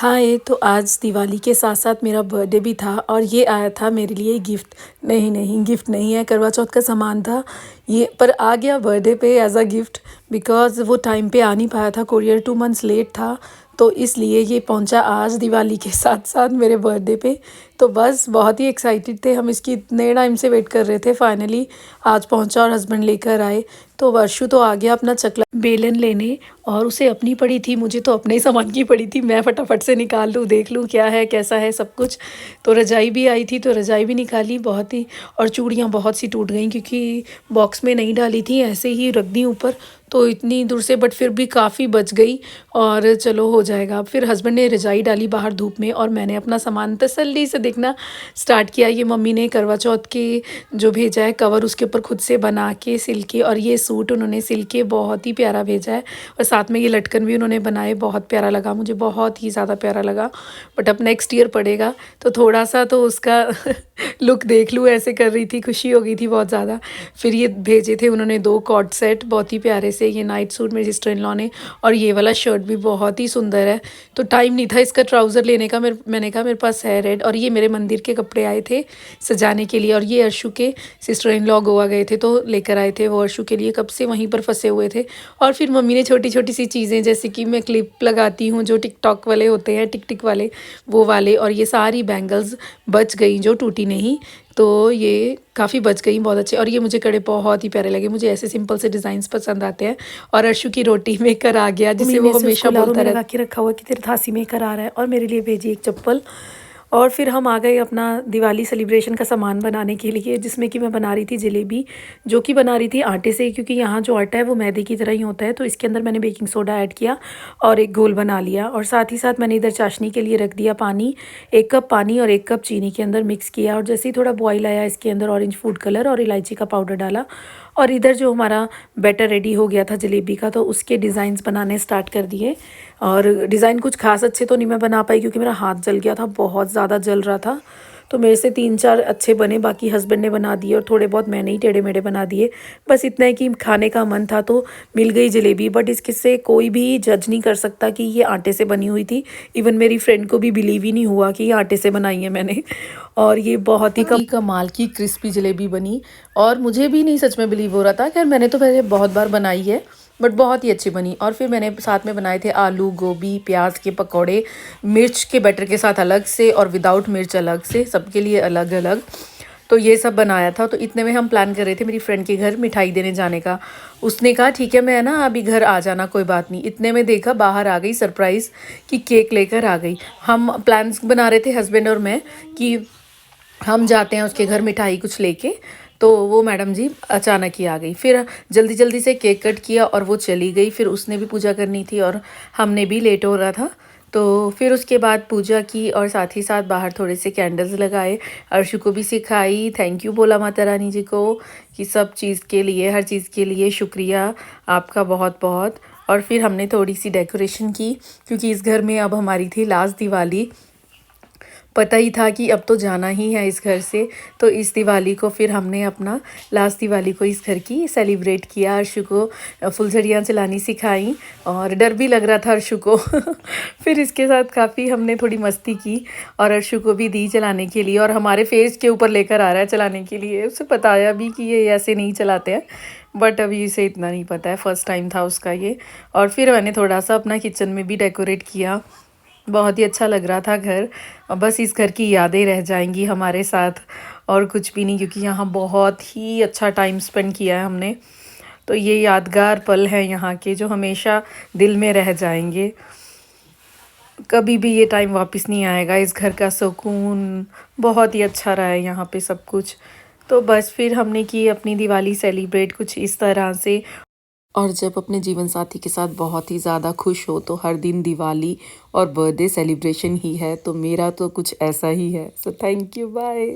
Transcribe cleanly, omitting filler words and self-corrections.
हाय, तो आज दिवाली के साथ-साथ मेरा बर्थडे भी था और ये आया था मेरे लिए गिफ्ट। नहीं, गिफ्ट नहीं है, करवा चौथ का सामान था ये, पर आ गया बर्थडे पे एज़ अ गिफ्ट बिकॉज़ वो टाइम पे आ नहीं पाया था, कोरियर 2 मंथ्स लेट था, तो इसलिए ये पहुंचा आज दिवाली के साथ-साथ मेरे बर्थडे पे। तो बस बहुत ही एक्साइटेड थे हम, इसकी इतने टाइम से वेट कर रहे थे, फाइनली आज पहुंचा और हस्बैंड लेकर आए। तो वर्षु तो आ गया अपना चकला बेलन लेने और उसे अपनी पड़ी थी, मुझे तो अपने ही सामान की पड़ी थी। मैं फटाफट से निकाल लूँ, देख लूँ क्या है, कैसा है सब कुछ। तो रज़ाई भी आई थी, तो रज़ाई भी निकाली बहुत ही, और चूड़ियाँ बहुत सी टूट गईं क्योंकि बॉक्स में नहीं डाली थी, ऐसे ही रख दी ऊपर। तो इतनी दूर से, बट फिर भी काफ़ी बच गई और चलो हो जाएगा। फिर हस्बैंड ने रज़ाई डाली बाहर धूप में और मैंने अपना सामान तसल्ली से देखना स्टार्ट किया। ये मम्मी ने करवा चौथ के जो भेजा है कवर, उसके ऊपर खुद से बना के सिल के, और ये सूट उन्होंने सिल के बहुत ही प्यारा भेजा है। और साथ में ये लटकन भी उन्होंने बनाए, बहुत प्यारा लगा मुझे, बहुत ही ज़्यादा प्यारा लगा। बट अब नेक्स्ट ईयर पड़ेगा तो थोड़ा सा तो उसका लुक देख लूँ, ऐसे कर रही थी, खुशी हो गई थी बहुत ज़्यादा। फिर ये भेजे थे उन्होंने 2 कॉर्ड सेट बहुत ही प्यारे से, ये नाइट सूट मेरी सिस्टर इन लॉ ने, और ये वाला शर्ट भी बहुत ही सुंदर है। तो टाइम नहीं था इसका ट्राउज़र लेने का, मैंने कहा मेरे पास है रेड। और ये मेरे मंदिर के कपड़े आए थे सजाने के लिए, और ये अर्शु के सिस्टर इन लॉ गोवा गए थे तो लेकर आए थे वो अर्शु के लिए, कब से वहीं पर फंसे हुए थे। और फिर मम्मी ने छोटी छोटी सी चीज़ें, जैसे कि मैं क्लिप लगाती हूँ जो टिकटॉक वाले होते हैं, टिक टिक वाले, वो वाले, और ये सारी बैंगल्स बच गई जो टूटी नहीं, तो ये काफ़ी बच गई बहुत अच्छे। और ये मुझे कड़े बहुत ही प्यारे लगे, मुझे ऐसे सिंपल से डिज़ाइंस पसंद आते हैं। और अर्शु की रोटी मेकर आ गया, जिसे वो हमेशा बोलता रहता है कि रखा हुआ कि तेरे थासी मेकर आ रहा है, और मेरे लिए भेजी एक चप्पल। और फिर हम आ गए अपना दिवाली सेलिब्रेशन का सामान बनाने के लिए, जिसमें कि मैं बना रही थी जलेबी, जो कि बना रही थी आटे से, क्योंकि यहाँ जो आटा है वो मैदे की तरह ही होता है। तो इसके अंदर मैंने बेकिंग सोडा ऐड किया और एक घोल बना लिया, और साथ ही साथ मैंने इधर चाशनी के लिए रख दिया पानी, 1 कप पानी और 1 कप चीनी के अंदर मिक्स किया। और जैसे ही थोड़ा बॉयल आया, इसके अंदर ऑरेंज फूड कलर और इलायची का पाउडर डाला, और इधर जो हमारा बैटर रेडी हो गया था जलेबी का, तो उसके डिज़ाइंस बनाने स्टार्ट कर दिए। और डिज़ाइन कुछ खास अच्छे तो नहीं मैं बना पाई क्योंकि मेरा हाथ जल गया था, बहुत ज़्यादा जल रहा था। तो मेरे से 3-4 अच्छे बने, बाकी हस्बैंड ने बना दिए और थोड़े बहुत मैंने ही टेढ़े मेढ़े बना दिए। बस इतना है कि खाने का मन था तो मिल गई जलेबी, बट इसके से कोई भी जज नहीं कर सकता कि ये आटे से बनी हुई थी। इवन मेरी फ्रेंड को भी बिलीव ही नहीं हुआ कि ये आटे से बनाई है मैंने। और ये बहुत ही कमाल की क्रिस्पी जलेबी बनी, और मुझे भी नहीं सच में बिलीव हो रहा था। खैर मैंने तो पहले बहुत बार बनाई है, बट बहुत ही अच्छी बनी। और फिर मैंने साथ में बनाए थे आलू, गोभी, प्याज के पकौड़े, मिर्च के बैटर के साथ अलग से और विदाउट मिर्च अलग से, सबके लिए अलग अलग। तो ये सब बनाया था। तो इतने में हम प्लान कर रहे थे मेरी फ्रेंड के घर मिठाई देने जाने का। उसने कहा ठीक है, मैं ना अभी घर आ जाना, कोई बात नहीं। इतने में देखा बाहर आ गई सरप्राइज़ कि केक लेकर आ गई। हम प्लान्स बना रहे थे हस्बैंड और मैं कि हम जाते हैं उसके घर मिठाई कुछ लेके, तो वो मैडम जी अचानक ही आ गई। फिर जल्दी जल्दी से केक कट किया और वो चली गई। फिर उसने भी पूजा करनी थी और हमने भी, लेट हो रहा था। तो फिर उसके बाद पूजा की और साथ ही साथ बाहर थोड़े से कैंडल्स लगाए, अर्शु को भी सिखाई, थैंक यू बोला माता रानी जी को कि सब चीज़ के लिए, हर चीज़ के लिए शुक्रिया आपका बहुत बहुत। और फिर हमने थोड़ी सी डेकोरेशन की क्योंकि इस घर में अब हमारी थी लास्ट दिवाली, पता ही था कि अब तो जाना ही है इस घर से। तो इस दिवाली को फिर हमने अपना लास्ट दिवाली को इस घर की सेलिब्रेट किया। अर्शु को फुलझड़ियाँ चलानी सिखाई और डर भी लग रहा था अर्शु को फिर इसके साथ काफ़ी हमने थोड़ी मस्ती की और अर्शु को भी दी चलाने के लिए, और हमारे फेस के ऊपर लेकर आ रहा है चलाने के लिए। उसे बताया भी कि ये ऐसे नहीं चलाते हैं, बट अभी इसे इतना नहीं पता है, फर्स्ट टाइम था उसका ये। और फिर मैंने थोड़ा सा अपना किचन में भी डेकोरेट किया, बहुत ही अच्छा लग रहा था घर। बस इस घर की यादें रह जाएंगी हमारे साथ, और कुछ भी नहीं, क्योंकि यहाँ बहुत ही अच्छा टाइम स्पेंड किया है हमने। तो ये यादगार पल हैं यहाँ के जो हमेशा दिल में रह जाएंगे। कभी भी ये टाइम वापस नहीं आएगा। इस घर का सुकून बहुत ही अच्छा रहा है यहाँ पे सब कुछ। तो बस फिर हमने की अपनी दिवाली सेलिब्रेट कुछ इस तरह से। और जब अपने जीवन साथी के साथ बहुत ही ज़्यादा खुश हो तो हर दिन दिवाली और बर्थडे सेलिब्रेशन ही है। तो मेरा तो कुछ ऐसा ही है। So thank you, bye.